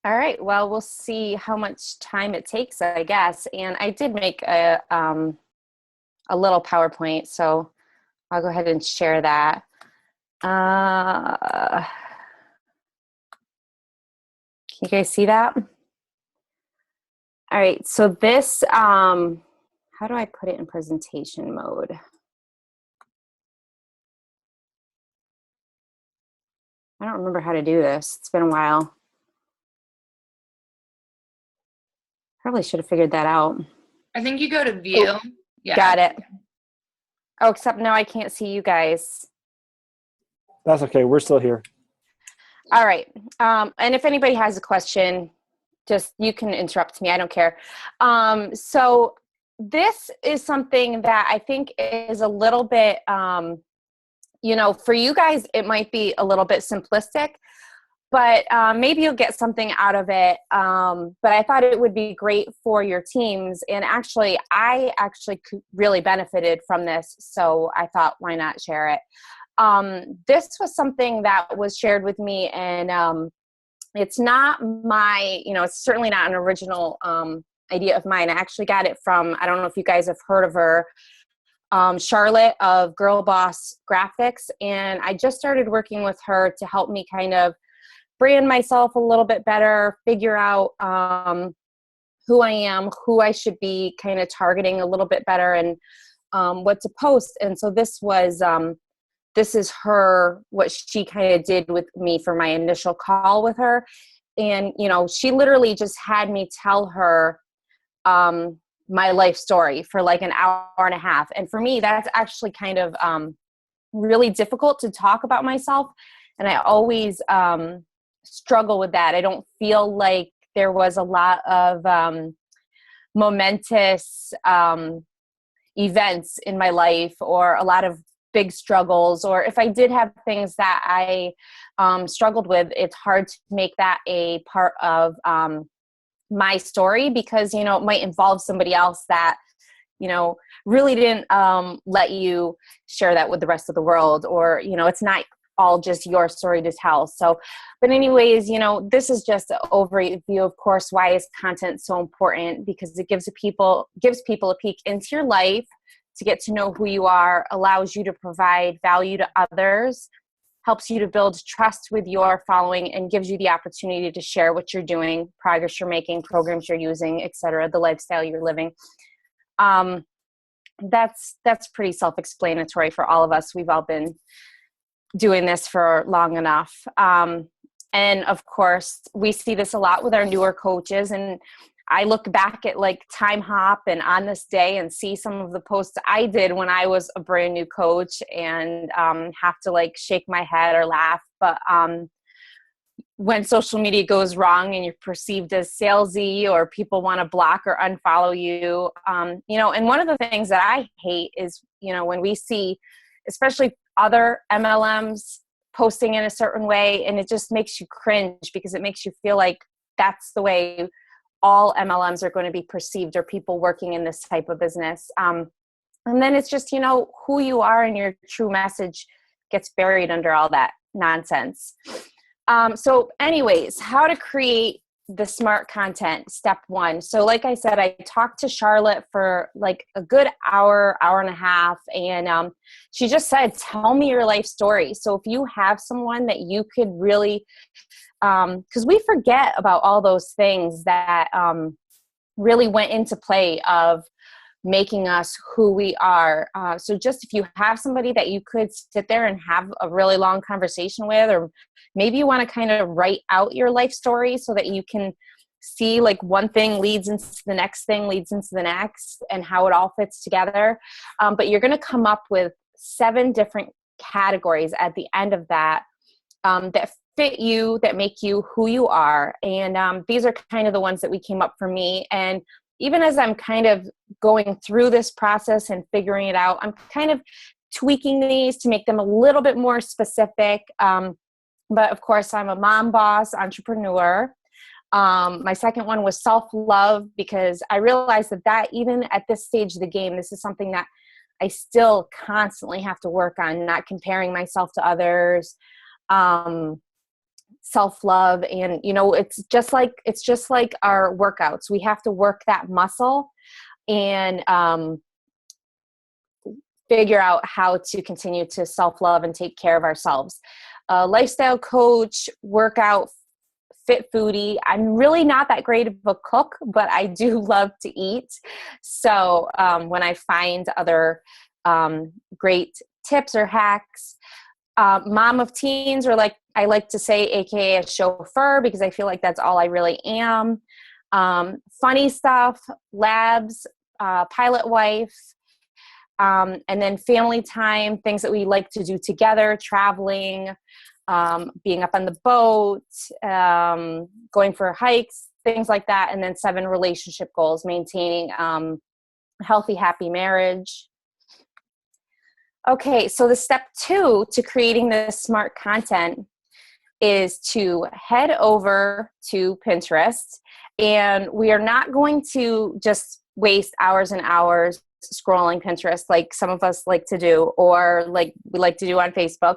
All right. Well, we'll see how much time it takes, I guess. And I did make a little PowerPoint, so I'll go ahead and share that. Can you guys see that? All right. So this, how do I put it in presentation mode? I don't remember how to do this. It's been a while. Probably should have figured that out. I think you go to view. Oh, yeah. Got it. Oh, except now I can't see you guys. That's okay. We're still here. All right. And if anybody has a question, just you can interrupt me. I don't care. So this is something that I think is a little bit, for you guys, it might be a little bit simplistic, but maybe you'll get something out of it. But I thought it would be great for your teams. And I really benefited from this. So I thought, why not share it? This was something that was shared with me, and it's not it's certainly not an original idea of mine. I actually got it from, I don't know if you guys have heard of her, Charlotte of Girl Boss Graphics. And I just started working with her to help me kind of brand myself a little bit better, figure out who I am, who I should be kind of targeting a little bit better, and what to post. And so this is what she kind of did with me for my initial call with her. And, she literally just had me tell her my life story for like an hour and a half. And for me, that's actually kind of really difficult to talk about myself. And I always struggle with that. I don't feel like there was a lot of momentous events in my life, or a lot of big struggles, or if I did have things that I struggled with, it's hard to make that a part of my story, because, it might involve somebody else that, really didn't let you share that with the rest of the world, or, it's not all just your story to tell. So, but anyways, this is just an overview, of course, why is content so important, because it gives people a peek into your life, to get to know who you are, allows you to provide value to others, helps you to build trust with your following, and gives you the opportunity to share what you're doing, progress you're making, programs you're using, etc., the lifestyle you're living. That's pretty self-explanatory for all of us. We've all been doing this for long enough. And of course, we see this a lot with our newer coaches, and I look back at like Time Hop and On This Day and see some of the posts I did when I was a brand new coach, and have to like shake my head or laugh. But when social media goes wrong and you're perceived as salesy, or people want to block or unfollow you, and one of the things that I hate is, when we see, especially other MLMs posting in a certain way, and it just makes you cringe, because it makes you feel like that's the way all MLMs are going to be perceived, or people working in this type of business. And then it's just, who you are and your true message gets buried under all that nonsense. So anyways, how to create the smart content, step one. So like I said, I talked to Charlotte for like a good hour and a half. And she just said, tell me your life story. So if you have someone that you could really, because we forget about all those things that really went into play of making us who we are. So just if you have somebody that you could sit there and have a really long conversation with, or maybe you want to kind of write out your life story so that you can see like one thing leads into the next thing, leads into the next, and how it all fits together. But you're going to come up with 7 different categories at the end of that, that fit you, that make you who you are. And these are kind of the ones that we came up for me. And even as I'm kind of going through this process and figuring it out, I'm kind of tweaking these to make them a little bit more specific. But of course, I'm a mom, boss, entrepreneur. My second one was self-love, because I realized that even at this stage of the game, this is something that I still constantly have to work on, not comparing myself to others. self-love. And, it's just like our workouts. We have to work that muscle and figure out how to continue to self-love and take care of ourselves. Lifestyle coach, workout, fit foodie. I'm really not that great of a cook, but I do love to eat. So when I find other great tips or hacks, mom of teens, or like I like to say, AKA a chauffeur, because I feel like that's all I really am. Funny stuff, labs, pilot wife, and then family time, things that we like to do together, traveling, being up on the boat, going for hikes, things like that. And then 7 relationship goals, maintaining a healthy, happy marriage. Okay, so the step 2 to creating this smart content is to head over to Pinterest. And we are not going to just waste hours and hours scrolling Pinterest like some of us like to do, or like we like to do on Facebook.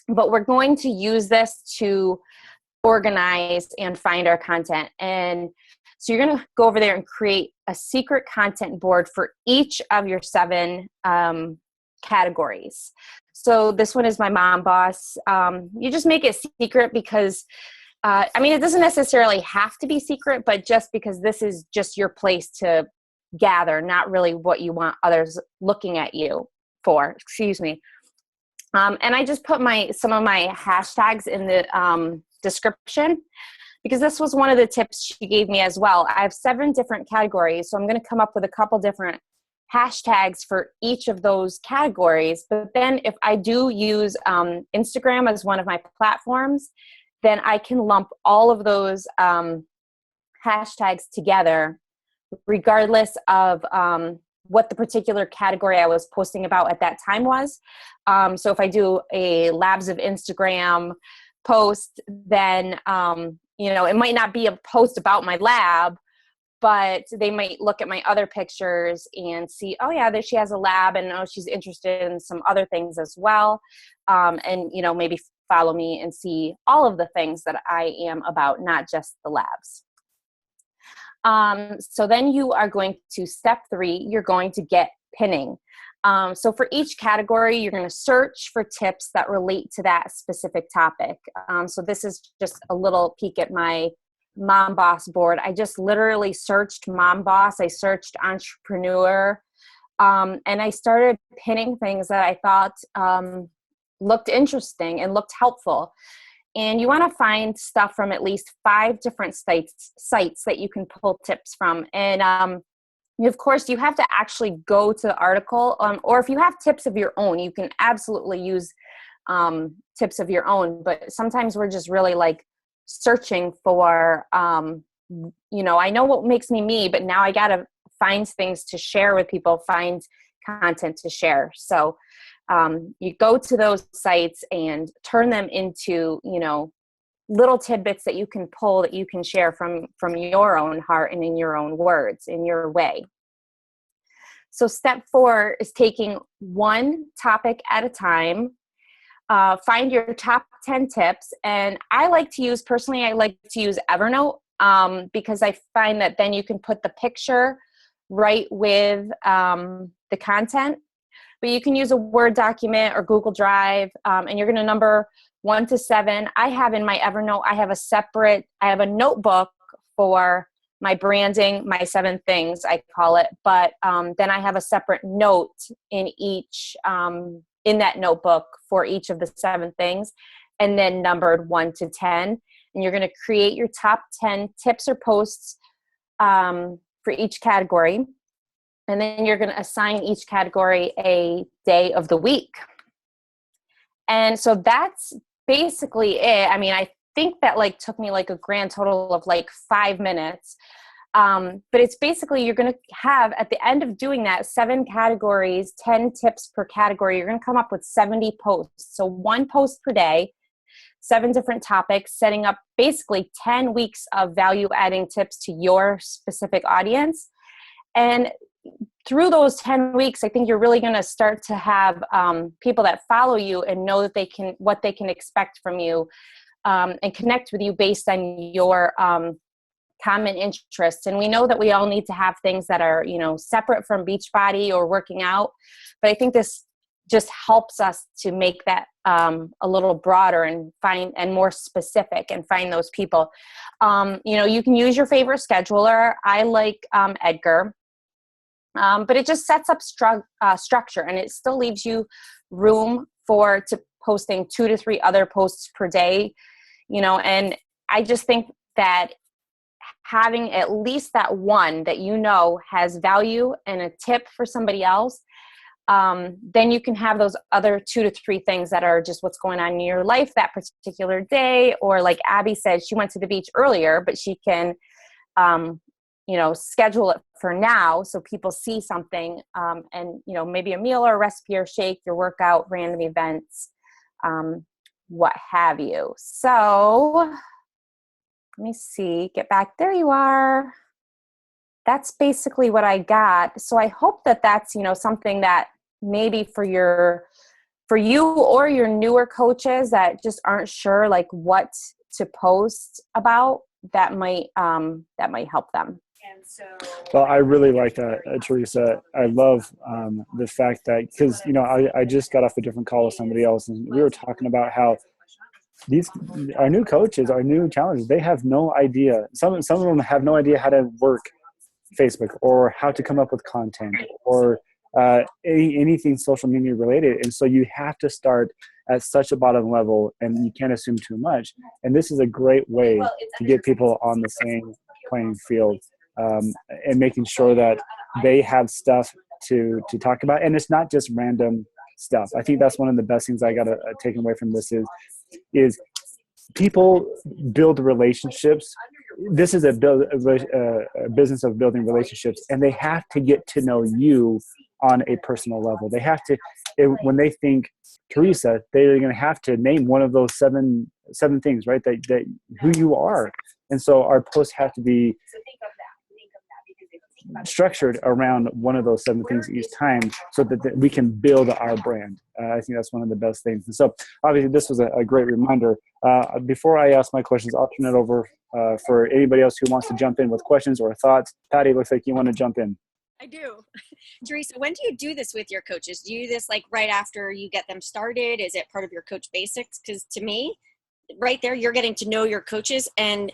But we're going to use this to organize and find our content. And so you're going to go over there and create a secret content board for each of your 7 categories. So this one is my mom boss. You just make it secret because, it doesn't necessarily have to be secret, but just because this is just your place to gather, not really what you want others looking at you for. Excuse me. And I just put some of my hashtags in the description, because this was one of the tips she gave me as well. I have 7 different categories, so I'm going to come up with a couple different hashtags for each of those categories. But then if I do use Instagram as one of my platforms, then I can lump all of those hashtags together, regardless of what the particular category I was posting about at that time was. So if I do a Labs of Instagram post, then, it might not be a post about my lab, but they might look at my other pictures and see, oh yeah, there she has a lab, and oh, she's interested in some other things as well. And, maybe follow me and see all of the things that I am about, not just the labs. So then you are going to step 3, you're going to get pinning. So for each category, you're going to search for tips that relate to that specific topic. So this is just a little peek at my mom boss board. I just literally searched mom boss. I searched entrepreneur, and I started pinning things that I thought looked interesting and looked helpful. And you want to find stuff from at least 5 different sites that you can pull tips from. And of course, you have to actually go to the article, or if you have tips of your own, you can absolutely use tips of your own. But sometimes we're just really like searching for, I know what makes me me, but now I got to find things to share with people, find content to share. So you go to those sites and turn them into, little tidbits that you can pull, that you can share from your own heart and in your own words, in your way. So step 4 is taking one topic at a time. Find your top 10 tips. And I like to use Evernote, because I find that then you can put the picture right with the content. But you can use a Word document or Google Drive, and you're going to number 1 to 7. I have in my Evernote, I have a notebook for my branding, my 7 things, I call it. But then I have a separate note in in that notebook for each of the 7 things, and then numbered 1 to 10. And you're going to create your top 10 tips or posts for each category. And then you're going to assign each category a day of the week. And so that's basically it. I think that took me a grand total of 5 minutes. But it's basically, you're going to have, at the end of doing that, 7 categories, 10 tips per category. You're going to come up with 70 posts. So 1 post per day, 7 different topics, setting up basically 10 weeks of value adding tips to your specific audience. And through those 10 weeks, I think you're really going to start to have people that follow you and know that what they can expect from you, and connect with you based on your common interests. And we know that we all need to have things that are, separate from Beachbody or working out. But I think this just helps us to make that a little broader and more specific and find those people. You can use your favorite scheduler. I like Edgar. But it just sets up structure, and it still leaves you room to posting 2 to 3 other posts per day, and I just think that having at least that one that has value and a tip for somebody else, then you can have those other 2 to 3 things that are just what's going on in your life that particular day. Or like Abby said, she went to the beach earlier, but she can schedule it for now so people see something, and maybe a meal or a recipe or shake, your workout, random events, what have you. So let me see, get back. There you are. That's basically what I got. So I hope that that's, something that maybe for you or your newer coaches that just aren't sure like what to post about, that might help them. Well, I really like that, Teresa. I love the fact that, because, I just got off a different call with somebody else, and we were talking about how our new coaches, our new challengers, they have no idea. Some of them have no idea how to work Facebook or how to come up with content or anything social media related. And so you have to start at such a bottom level, and you can't assume too much. And this is a great way to get people on the same playing field, and making sure that they have stuff to talk about. And it's not just random stuff. I think that's one of the best things I got to take away from this is people build relationships. This is a business of building relationships, and they have to get to know you on a personal level. They have to, when they think Teresa, they're going to have to name one of those seven things, right? That who you are. And so our posts have to be structured around one of those 7 things each time, so that we can build our brand. I think that's one of the best things. And so obviously this was a great reminder. Before I ask my questions, I'll turn it over for anybody else who wants to jump in with questions or thoughts. Patty, looks like you want to jump in. I do. Teresa, when do you do this with your coaches? Do you do this like right after you get them started? Is it part of your coach basics? Because to me, right there, you're getting to know your coaches and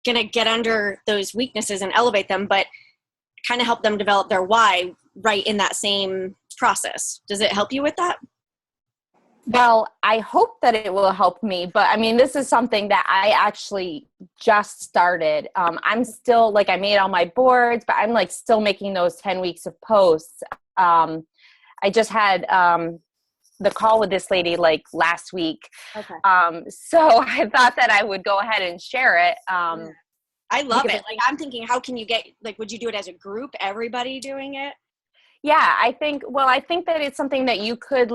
going to get under those weaknesses and elevate them, but kind of help them develop their why right in that same process. Does it help you with that? Well, I hope that it will help me, but I mean, this is something that I actually just started. I'm still I made all my boards, but I'm still making those 10 weeks of posts. I just had the call with this lady last week. Okay. So I thought that I would go ahead and share it. I love it. I'm thinking, how can you get, would you do it as a group, everybody doing it? Yeah, I think that it's something that you could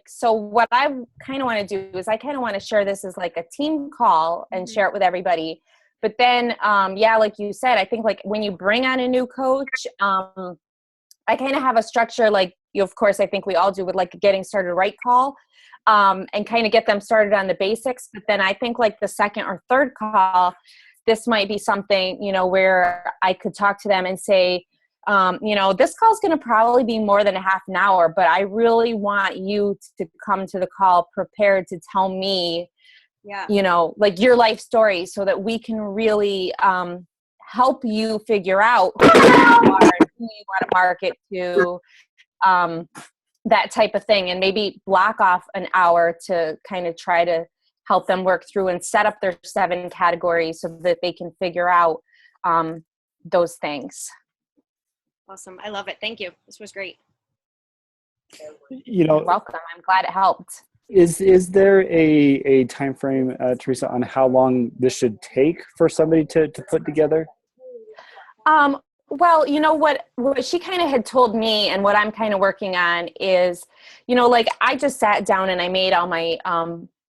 so what I kind of want to do is I kind of want to share this as a team call and share it with everybody. But then, like you said, I think when you bring on a new coach, I kind of have a structure of course, I think we all do with a getting started right call, and kind of get them started on the basics. But then I think the second or third call, this might be something, where I could talk to them and say, this call is going to probably be more than a half an hour, but I really want you to come to the call prepared to tell me, your life story, so that we can really help you figure out who you are and who you want to market to, that type of thing. And maybe block off an hour to kind of try to help them work through and set up their 7 categories so that they can figure out those things. Awesome. I love it. Thank you. This was great. You're welcome. I'm glad it helped. Is there a time frame, Teresa, on how long this should take for somebody to put together? Well, what she kind of had told me, and what I'm kind of working on is, I just sat down and I made all my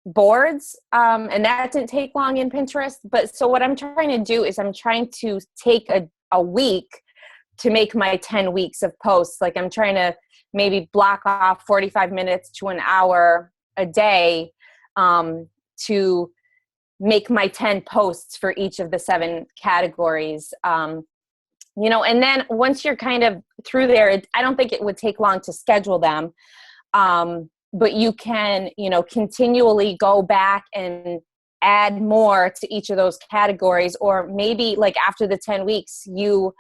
boards, and that didn't take long in Pinterest. But so what I'm trying to do is I'm trying to take a week to make my 10 weeks of posts. Like I'm trying to maybe block off 45 minutes to an hour a day to make my 10 posts for each of the 7 categories. And then once you're kind of through there, I don't think it would take long to schedule them. But you can, continually go back and add more to each of those categories, or maybe like after the 10 weeks, you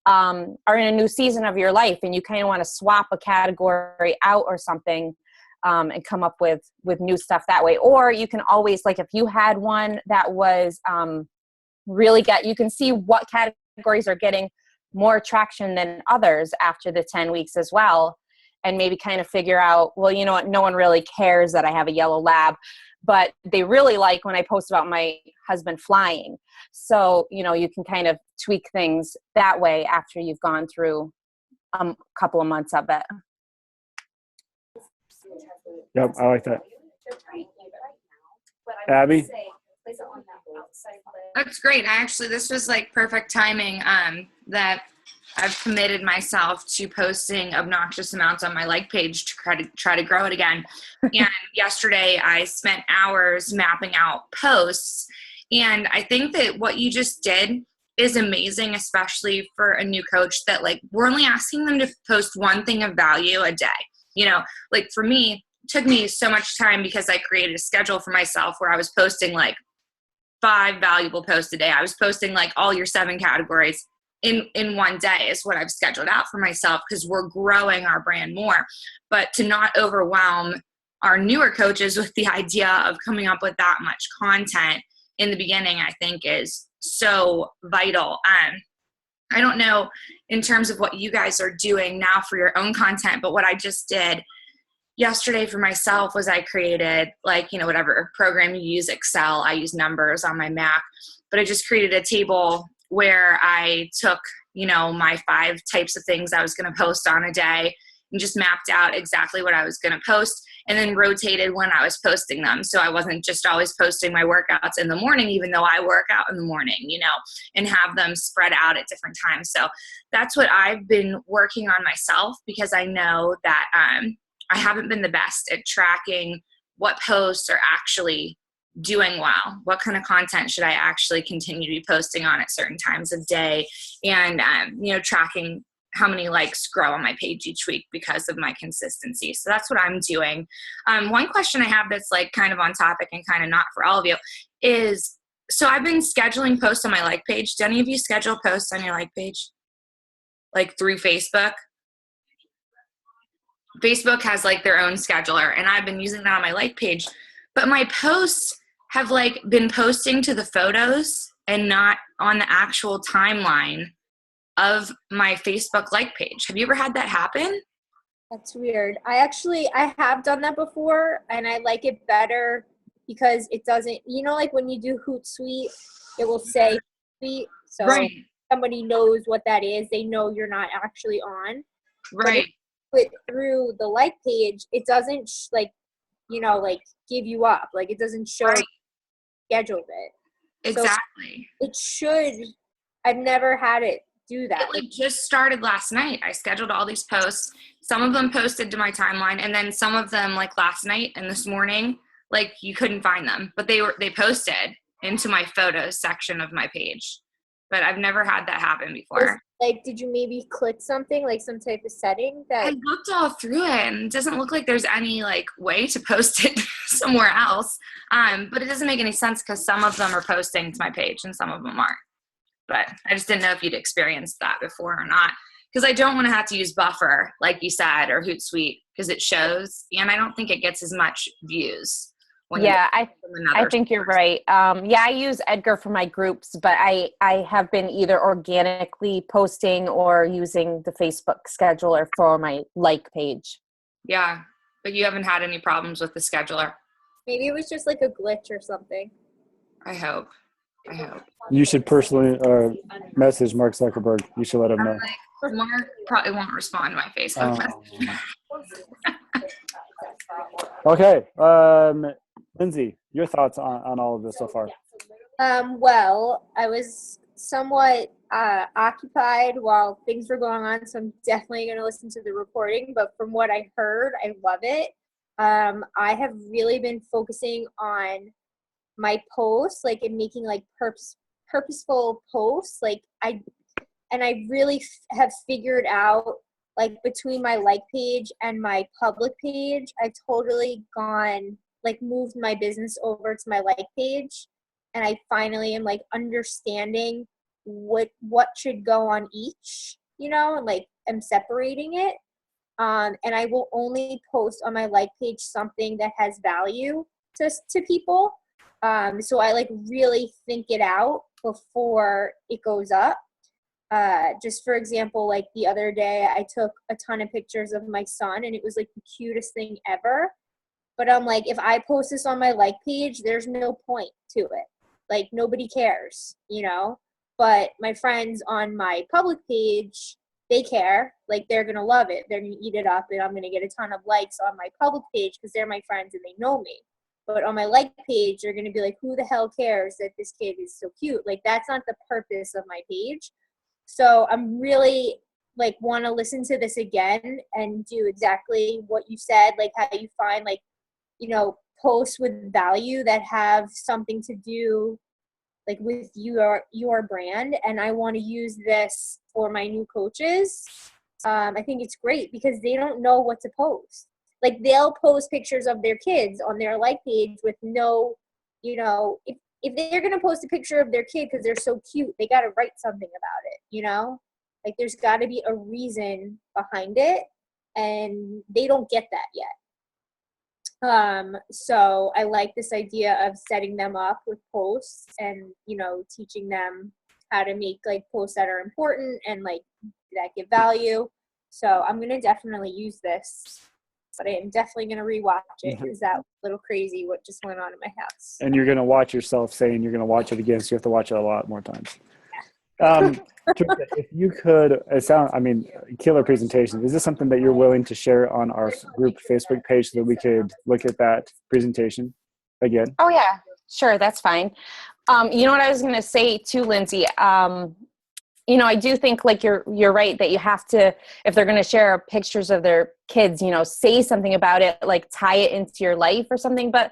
are in a new season of your life and you kind of want to swap a category out or something, and come up with new stuff that way. Or you can always, like if you had one that was you can see what categories are getting more traction than others after the 10 weeks as well. And maybe kind of figure out, well, you know what, no one really cares that I have a yellow lab, but they really like when I post about my husband flying. So, you can kind of tweak things that way after you've gone through a couple of months of it. Yep, I like that. Abby? That's great. This was like perfect timing, that I've committed myself to posting obnoxious amounts on my like page to try to grow it again. And yesterday I spent hours mapping out posts. And I think that what you just did is amazing, especially for a new coach, that like we're only asking them to post one thing of value a day. Like for me, it took me so much time because I created a schedule for myself where I was posting like 5 valuable posts a day. I was posting like all your 7 categories in one day is what I've scheduled out for myself, because we're growing our brand more. But to not overwhelm our newer coaches with the idea of coming up with that much content in the beginning, I think is so vital. I don't know in terms of what you guys are doing now for your own content, but what I just did yesterday for myself was I created whatever program you use, Excel, I use Numbers on my Mac, but I just created a table where I took, my 5 types of things I was going to post on a day and just mapped out exactly what I was going to post, and then rotated when I was posting them. So I wasn't just always posting my workouts in the morning, even though I work out in the morning, and have them spread out at different times. So that's what I've been working on myself, because I know that I haven't been the best at tracking what posts are actually doing well. What kind of content should I actually continue to be posting on at certain times of day, and tracking how many likes grow on my page each week because of my consistency. So that's what I'm doing. One question I have that's like kind of on topic and kind of not for all of you is, so I've been scheduling posts on my like page. Do any of you schedule posts on your like page? Like through Facebook? Facebook has like their own scheduler, and I've been using that on my like page. But my posts have like been posting to the photos and not on the actual timeline of my Facebook like page. Have you ever had that happen? That's weird. I have done that before, and I like it better because it doesn't, like when you do Hootsuite, it will say Hootsuite, so right. Somebody knows what that is. They know you're not actually on. Right. But through the like page, it doesn't give you up. Like it doesn't show scheduled it. Exactly. So it should. I've never had it do that. It just started last night. I scheduled all these posts. Some of them posted to my timeline, and then some of them like last night and this morning, like you couldn't find them, but they posted into my photos section of my page. But I've never had that happen before. Did you maybe click something, like some type of setting that? I looked all through it, and it doesn't look like there's any like way to post it somewhere else. But it doesn't make any sense because some of them are posting to my page and some of them aren't. But I just didn't know if you'd experienced that before or not. Because I don't want to have to use Buffer, like you said, or Hootsuite, because it shows, and I don't think it gets as much views. I think you're right. I use Edgar for my groups, but I have been either organically posting or using the Facebook scheduler for my like page. Yeah, but you haven't had any problems with the scheduler. Maybe it was just like a glitch or something. I hope. You should personally message Mark Zuckerberg. You should let him know. Mark probably won't respond to my Facebook message. Okay. Lindsay, your thoughts on all of this so far? Well, I was somewhat occupied while things were going on, so I'm definitely going to listen to the recording. But from what I heard, I love it. I have really been focusing on my posts, like, and making like purposeful posts. Like I really have figured out, like, between my like page and my public page, I've totally moved my business over to my like page, and I finally am like understanding what should go on each, and like I'm separating it. And I will only post on my like page something that has value to people. So I like really think it out before it goes up. Just for example, like the other day I took a ton of pictures of my son, and it was like the cutest thing ever. But I'm like, if I post this on my like page, there's no point to it. Like, nobody cares, But my friends on my public page, they care. Like, they're going to love it. They're going to eat it up, and I'm going to get a ton of likes on my public page because they're my friends and they know me. But on my like page, they're going to be like, who the hell cares that this kid is so cute? Like, that's not the purpose of my page. So I'm really, like, want to listen to this again and do exactly what you said, like how you find, like, posts with value that have something to do, like, with your brand. And I want to use this for my new coaches. I think it's great because they don't know what to post. Like, they'll post pictures of their kids on their like page with no, if they're going to post a picture of their kid because they're so cute, they got to write something about it, Like, there's got to be a reason behind it, and they don't get that yet. So I like this idea of setting them up with posts and, teaching them how to make, like, posts that are important and, like, that give value. So I'm going to definitely use this, but I am definitely going to rewatch it because that was a little crazy what just went on in my house. And you're going to watch yourself saying you're going to watch it again, so you have to watch it a lot more times. Teresa, if you could, killer presentation. Is this something that you're willing to share on our group Facebook page so that we could look at that presentation again? Oh yeah, sure. That's fine. You know what I was going to say too, Lindsay? I do think, like, you're right that you have to, if they're going to share pictures of their kids, say something about it, like tie it into your life or something. But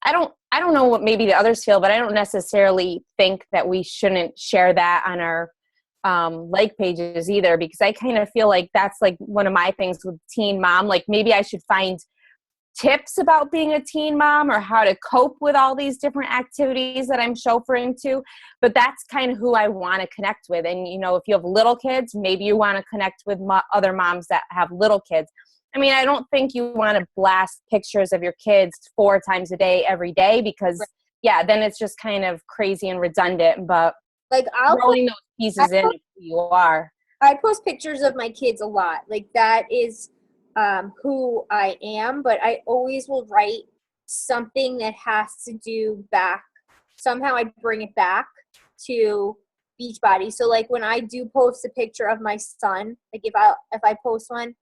I don't know what maybe the others feel, but I don't necessarily think that we shouldn't share that on our like pages either, because I kind of feel like that's like one of my things with teen mom. Like, maybe I should find tips about being a teen mom or how to cope with all these different activities that I'm chauffeuring to. But that's kind of who I want to connect with. And, if you have little kids, maybe you want to connect with other moms that have little kids. I mean, I don't think you want to blast pictures of your kids 4 times a day, every day, because then it's just kind of crazy and redundant. But like, throwing those pieces in who you are. I post pictures of my kids a lot. Like, that is who I am, but I always will write something that has to do back. Somehow I bring it back to Beachbody. So, like, when I do post a picture of my son, like if I post one,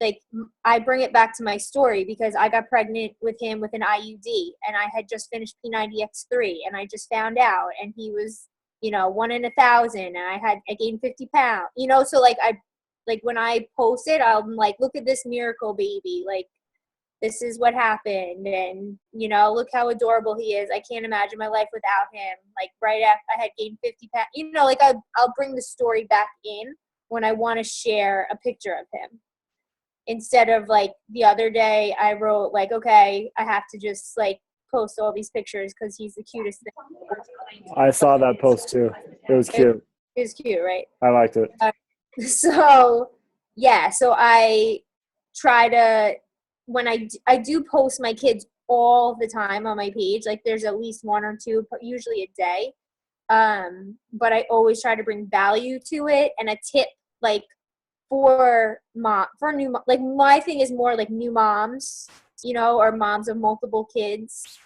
like, I bring it back to my story because I got pregnant with him with an IUD, and I had just finished P90X3, and I just found out, and he was, 1 in 1,000, and I gained 50 pounds, so like when I post it, I'm like, look at this miracle baby. Like, this is what happened. And, look how adorable he is. I can't imagine my life without him. Like, right after I had gained 50 pounds, like I'll bring the story back in when I want to share a picture of him. Instead of, like, the other day I wrote, like, okay, I have to just, like, post all these pictures because he's the cutest thing. I saw that post too. It was cute. It was cute, right? I liked it. So I try to, when I do post my kids all the time on my page, like, there's at least 1 or 2, usually a day. But I always try to bring value to it and a tip, like, for new, like, my thing is more like new moms, or moms of multiple kids.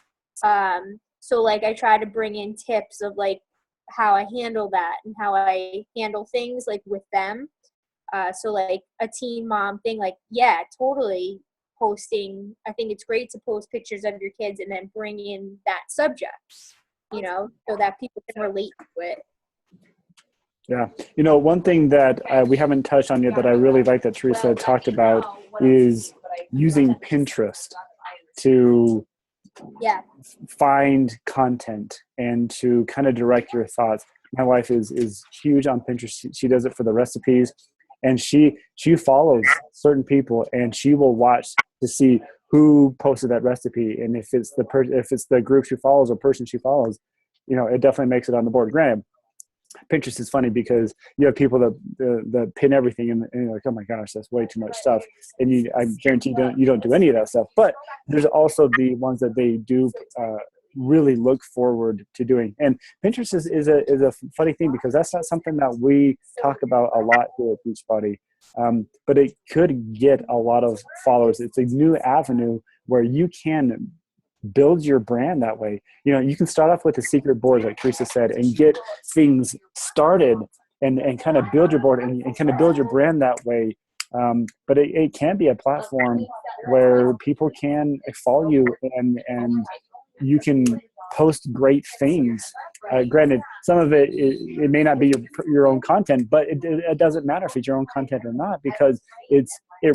So, like, I try to bring in tips of, like, how I handle that and how I handle things, like, with them. So, like, a teen mom thing, like, yeah, totally posting. I think it's great to post pictures of your kids and then bring in that subject, so that people can relate to it. Yeah. One thing that we haven't touched on yet that I really like that Teresa talked about is using Pinterest to Yeah. find content and to kind of direct your thoughts. My wife is huge on Pinterest. She does it for the recipes, and she follows certain people, and she will watch to see who posted that recipe, and if it's the group she follows or person she follows, it definitely makes it on the board. Granted, Pinterest is funny because you have people that pin everything, and you're like, oh my gosh, that's way too much stuff. And I guarantee you don't do any of that stuff. But there's also the ones that they do really look forward to doing. And Pinterest is a funny thing because that's not something that we talk about a lot here at Beachbody. But it could get a lot of followers. It's a new avenue where you can build your brand that way. You can start off with a secret board, like Teresa said, and get things started and kind of build your board and kind of build your brand that way. But it can be a platform where people can follow you and you can post great things. Granted, some of it may not be your own content, but it doesn't matter if it's your own content or not, because it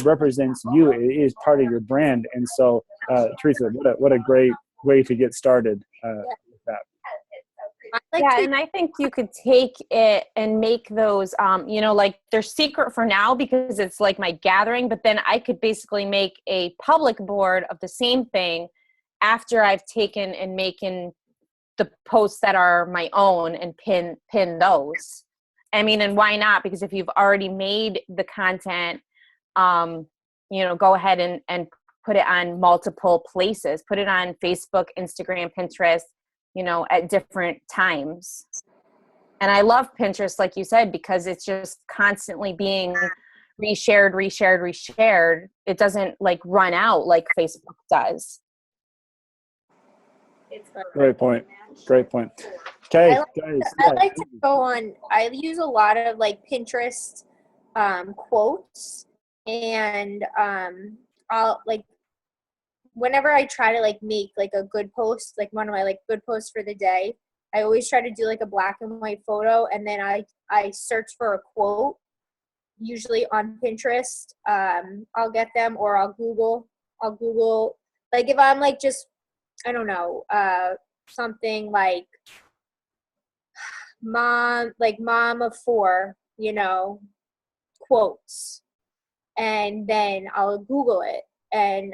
represents you. It is part of your brand. And so, Teresa, what a great way to get started with that. And I think you could take it and make those, like they're secret for now because it's like my gathering, but then I could basically make a public board of the same thing after I've taken and making the posts that are my own and pin those. I mean, and why not? Because if you've already made the content, go ahead and put it on multiple places, put it on Facebook, Instagram, Pinterest, at different times. And I love Pinterest, like you said, because it's just constantly being reshared. It doesn't like run out like Facebook does. Great point. Okay, guys. I like to go on. I use a lot of like Pinterest quotes, and I'll like whenever I try to like make like a good post, like one of my like good posts for the day, I always try to do like a black and white photo, and then I search for a quote, usually on Pinterest. I'll get them, or I'll Google like if I'm like just I don't know, something like mom of four, quotes, and then I'll Google it, and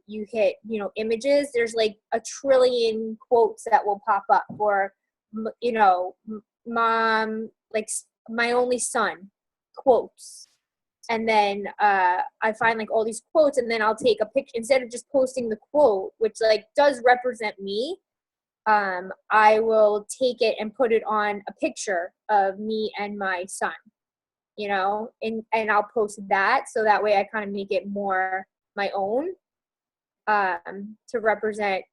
you hit images. There's like a trillion quotes that will pop up, or mom, like my only son quotes. And then I find like all these quotes, and then I'll take a picture instead of just posting the quote, which like does represent me. I will take it and put it on a picture of me and my son, and I'll post that, so that way I kind of make it more my own, to represent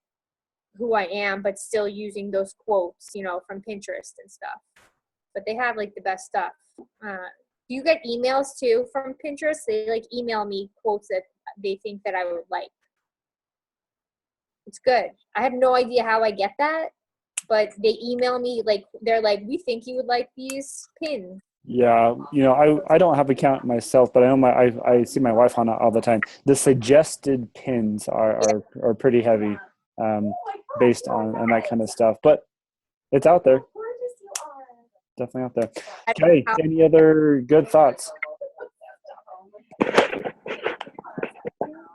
who I am, but still using those quotes, from Pinterest and stuff. But they have like the best stuff. Do you get emails too from Pinterest? They like email me quotes that they think that I would like. It's good. I have no idea how I get that, but they email me like they're like, we think you would like these pins. Yeah, I don't have an account myself, but I know I see my wife on it all the time. The suggested pins are pretty heavy, based on that kind of stuff. But it's out there. Definitely out there. Okay, any other good thoughts?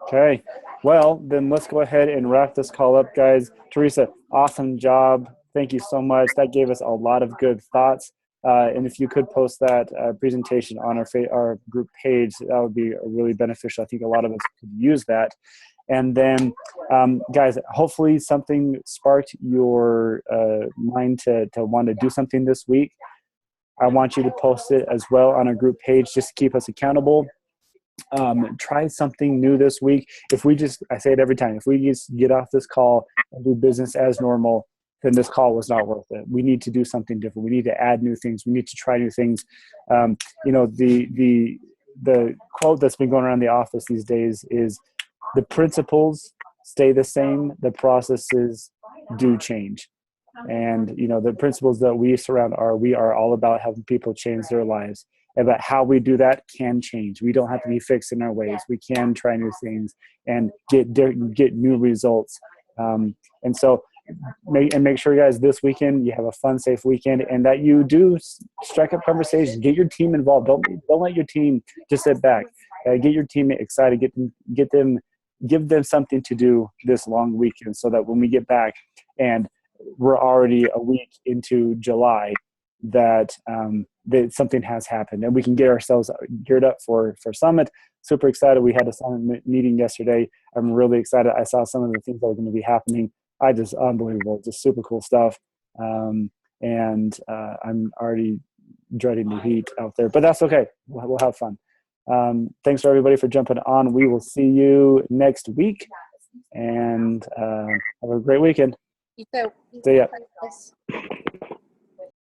Okay, well, then let's go ahead and wrap this call up, guys. Teresa, awesome job. Thank you so much. That gave us a lot of good thoughts. And if you could post that presentation on our group page, that would be really beneficial. I think a lot of us could use that. And then, guys, hopefully something sparked your mind to want to do something this week. I want you to post it as well on our group page, just to keep us accountable. Try something new this week. I say it every time, if we just get off this call and do business as normal, then this call was not worth it. We need to do something different. We need to add new things. We need to try new things. The quote that's been going around the office these days is, the principles stay the same, the processes do change. And, you know, the principles that we surround we are all about helping people change their lives. But how we do that can change. We don't have to be fixed in our ways. We can try new things and get new results. And so make sure, guys, this weekend you have a fun, safe weekend, and that you do strike up conversations. Get your team involved. Don't let your team just sit back. Get your team excited. Give them something to do this long weekend, so that when we get back and we're already a week into July, that something has happened and we can get ourselves geared up for Summit. Super excited. We had a Summit meeting yesterday. I'm really excited. I saw some of the things that are going to be happening. Unbelievable, just super cool stuff. And I'm already dreading the heat out there, but that's okay. We'll have fun. Thanks for everybody for jumping on. We will see you next week, and have a great weekend. You too. See ya.